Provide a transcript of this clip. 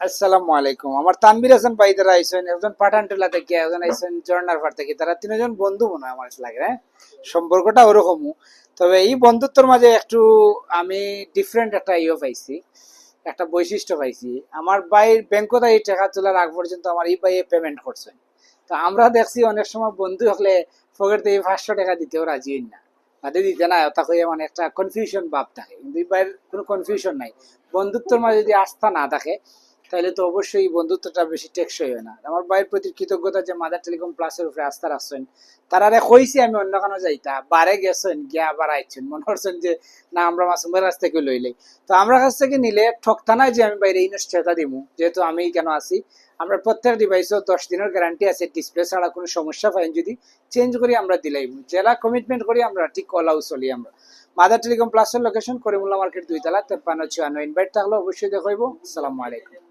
আসসালামু আলাইকুম। আমার তানভীর হাসান ভাই তারা আইসেন, একজন পাঠানটোলা থেকে, একজন আইসেন জর্নার পাড় থেকে। তারা তিনজন বন্ধু মনে হয় আমার কাছে লাগে, হ্যাঁ? সম্পর্কটা ওরকমও। তবে এই বন্ধুত্বর মাঝে একটু আমি ডিফারেন্ট একটা পাইছি, একটা বৈশিষ্ট্য পাইছি। আমার ভাইয়ের ব্যাংকত এই টাকা তোলার আগ পর্যন্ত আমার এই ভাইয়ে পেমেন্ট করছেন। তো আমরা দেখছি অনেক সময় বন্ধু হলে পকেট থেকে 500 টাকা দিতেও রাজি হই না, বাদে দিতে না তা হয়ে মানে একটা কনফিউশন ভাব থাকে, কিন্তু এই ভাইয়ের কোনো কনফিউশন নাই। বন্ধুত্বর মাঝে যদি আস্থা না থাকে তাহলে তো অবশ্যই বন্ধুত্বটা বেশি টেকসই হয় না। আমার ভাইয়ের প্রতি কৃতজ্ঞতা যে মাদার টেলিকম প্লাসের উপরে আস্থা রাখছেন। তারারে কইছি আমি অন্য কোনো যাইতা, বারে গেছেন গিয়া আবার আইছেন, মনে করছেন যে না আমরা মাসুমের কাছ থেকে লইলেই। তো আমরা কাছ থেকে নিলে ঠকতা নাই যে আমি বাইরে এই নিশ্চয়তা দিব, যেহেতু আমি কেন আছি। আমরা প্রত্যেক ডিভাইসও 10 দিনের গ্যারান্টি আছে, ডিসপ্লে ছাড়া কোনো সমস্যা পাইন যদি চেঞ্জ করি আমরা দিলাইব, জেলা কমিটমেন্ট করি আমরা, ঠিক কলাও চলি আমরা। মাদার টেলিকম প্লাসের লোকেশন করিমুল্লা মার্কেট 2 তলা 5356। ইনভাইট থাকলে অবশ্যই দেখাইব। আসসালামু আলাইকুম।